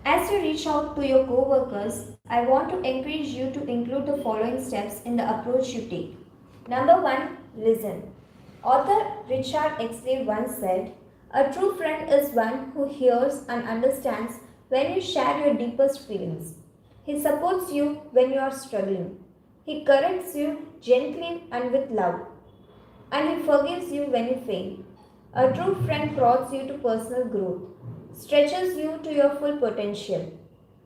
As you reach out to your coworkers, I want to encourage you to include the following steps in the approach you take. Number 1, listen. Author Richard Exley once said, "A true friend is one who hears and understands when you share your deepest feelings. He supports you when you are struggling. He corrects you gently and with love, and he forgives you when you fail. A true friend prods you to personal growth, stretches you to your full potential,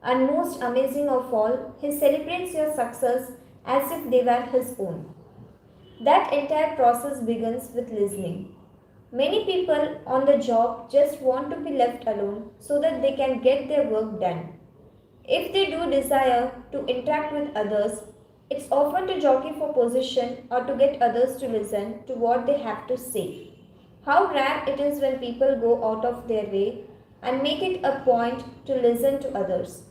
and most amazing of all, he celebrates your success as if they were his own." That entire process begins with listening. Many people on the job just want to be left alone so that they can get their work done. If they do desire to interact with others, it's often to jockey for position or to get others to listen to what they have to say. How rare it is when people go out of their way and make it a point to listen to others.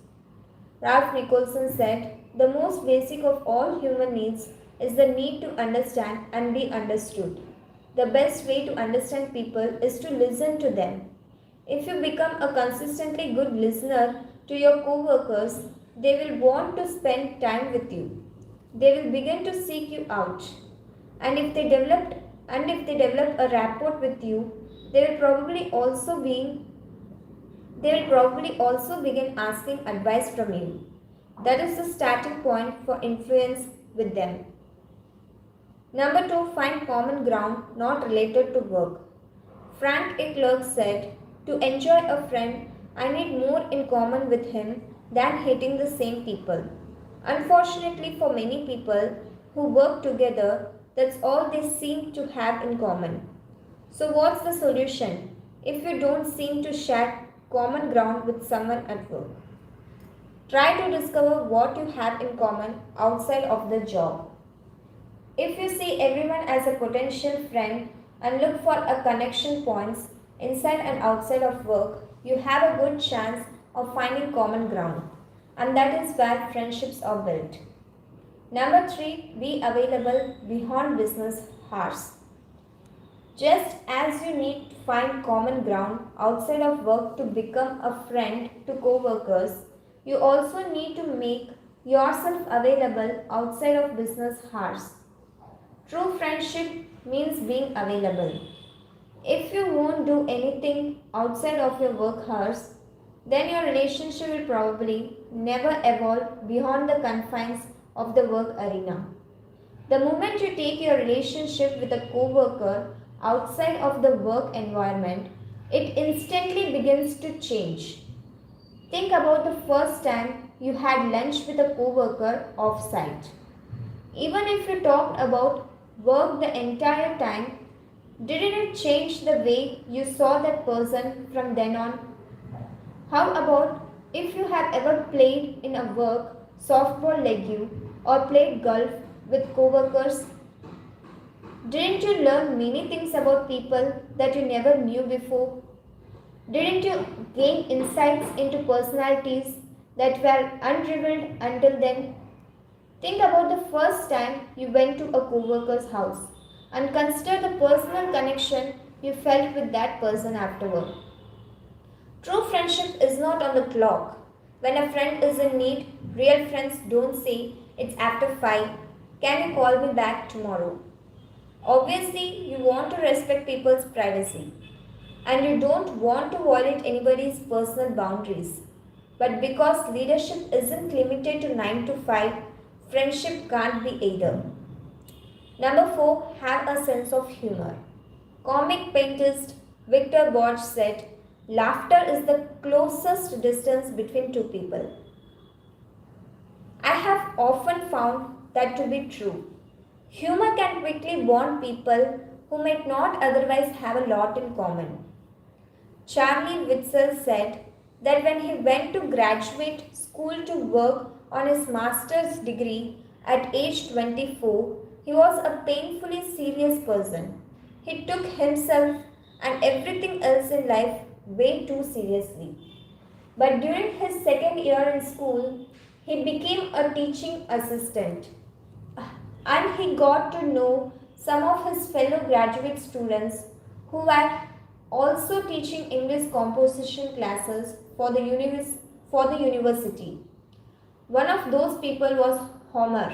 Ralph Nicholson said, "The most basic of all human needs is the need to understand and be understood. The best way to understand people is to listen to them." If you become a consistently good listener to your coworkers, they will want to spend time with you. They will begin to seek you out. And if they develop a rapport with you, they will probably also be they will probably also begin asking advice from you. That is the starting point for influence with them. Number 2, find common ground not related to work. Frank A. Clerk said, "To enjoy a friend, I need more in common with him than hating the same people." Unfortunately, for many people who work together, that's all they seem to have in common. So, what's the solution if you don't seem to share common ground with someone at work? Try to discover what you have in common outside of the job. If you see everyone as a potential friend and look for a connection points inside and outside of work, you have a good chance of finding common ground. And that is where friendships are built. Number 3, be available beyond business hours. Just as you need to find common ground outside of work to become a friend to coworkers, you also need to make yourself available outside of business hours. True friendship means being available. If you won't do anything outside of your work hours, then your relationship will probably never evolve beyond the confines of the work arena. The moment you take your relationship with a coworker outside of the work environment, it instantly begins to change. Think about the first time you had lunch with a coworker off-site. Even if you talked about work the entire time, didn't it change the way you saw that person from then on? How about if you have ever played in a work softball league or played golf with coworkers? Didn't you learn many things about people that you never knew before? Didn't you gain insights into personalities that were unrevealed until then? Think about the first time you went to a coworker's house and consider the personal connection you felt with that person afterward. True friendship is not on the clock. When a friend is in need, real friends don't say, "It's after 5, can you call me back tomorrow?" Obviously, you want to respect people's privacy and you don't want to violate anybody's personal boundaries. But because leadership isn't limited to 9 to 5, friendship can't be either. Number 4, have a sense of humor. Comic paintist Victor Borge said, "Laughter is the closest distance between two people." I have often found that to be true. Humor can quickly bond people who might not otherwise have a lot in common. Charlie Witzel said that when he went to graduate school to work on his master's degree at age 24, he was a painfully serious person. He took himself and everything else in life way too seriously. But during his second year in school, he became a teaching assistant and he got to know some of his fellow graduate students who were also teaching English composition classes for the university. One of those people was Homer.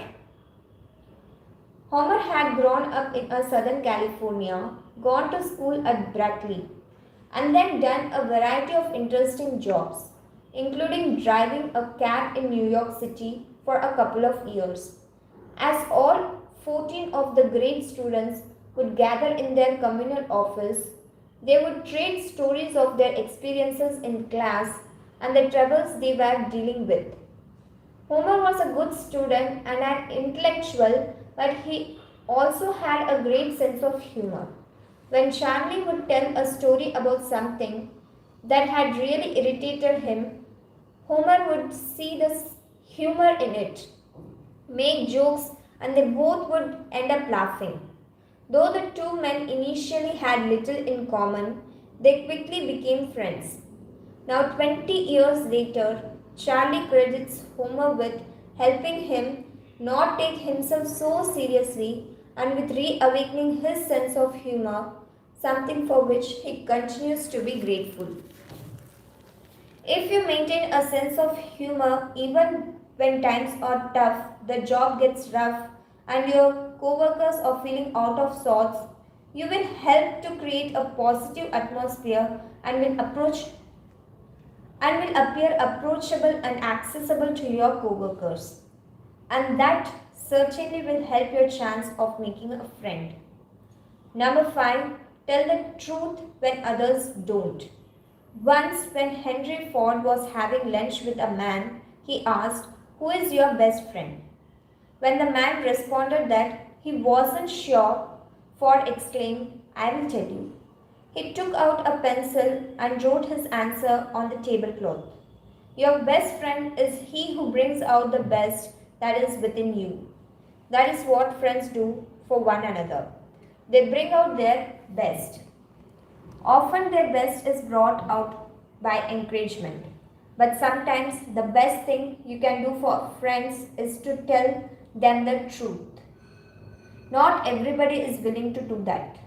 Homer had grown up in Southern California, gone to school at Berkeley, and then done a variety of interesting jobs, including driving a cab in New York City for a couple of years. As all 14 of the grade students would gather in their communal office, they would trade stories of their experiences in class and the troubles they were dealing with. Homer was a good student and an intellectual, but he also had a great sense of humor. When Charlie would tell a story about something that had really irritated him, Homer would see the humor in it, make jokes, and they both would end up laughing. Though the two men initially had little in common, they quickly became friends. Now, 20 years later, Charlie credits Homer with helping him not take himself so seriously and with reawakening his sense of humor, something for which he continues to be grateful. If you maintain a sense of humor even when times are tough, the job gets rough, and your coworkers are feeling out of sorts, you will help to create a positive atmosphere and will appear approachable and accessible to your coworkers. And that certainly will help your chance of making a friend. Number 5, tell the truth when others don't. Once, when Henry Ford was having lunch with a man, he asked, "Who is your best friend?" When the man responded that he wasn't sure, Ford exclaimed, "I will tell you." He took out a pencil and wrote his answer on the tablecloth. Your best friend is he who brings out the best that is within you. That is what friends do for one another. They bring out their best. Often their best is brought out by encouragement. But sometimes the best thing you can do for friends is to tell them the truth. Not everybody is willing to do that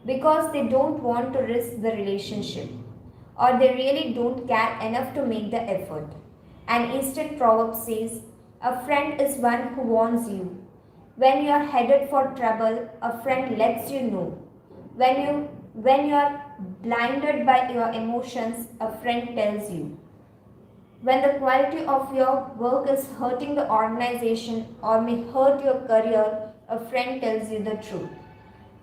because they don't want to risk the relationship or they really don't care enough to make the effort. An Eastern proverb says, "A friend is one who warns you. When you are headed for trouble, a friend lets you know. When you are blinded by your emotions, a friend tells you. When the quality of your work is hurting the organization or may hurt your career, a friend tells you the truth.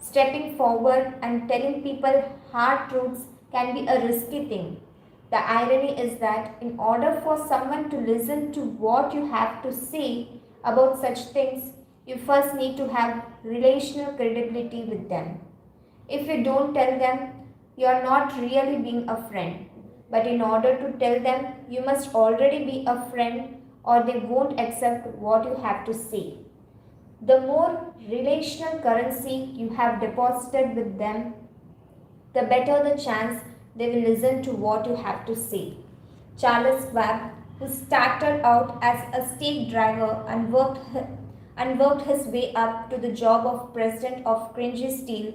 Stepping forward and telling people hard truths can be a risky thing. The irony is that in order for someone to listen to what you have to say about such things, you first need to have relational credibility with them. If you don't tell them, you are not really being a friend. But in order to tell them, you must already be a friend or they won't accept what you have to say. The more relational currency you have deposited with them, the better the chance they will listen to what you have to say. Charles Schwab, who started out as a stake driver and worked his way up to the job of president of Cringy Steel,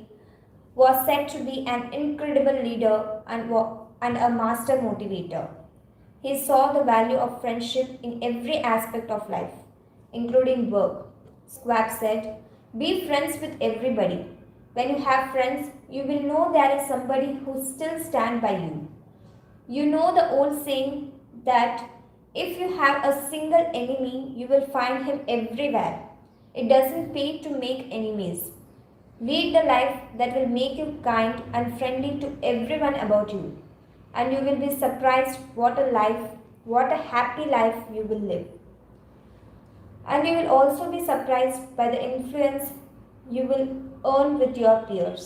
was said to be an incredible leader and a master motivator. He saw the value of friendship in every aspect of life, including work. Schwab said, "Be friends with everybody. When you have friends, you will know there is somebody who still stands by you. You know the old saying that if you have a single enemy, you will find him everywhere. It doesn't pay to make enemies. Lead the life that will make you kind and friendly to everyone about you, and you will be surprised what a happy life you will live. And you will also be surprised by the influence you will earn with your peers."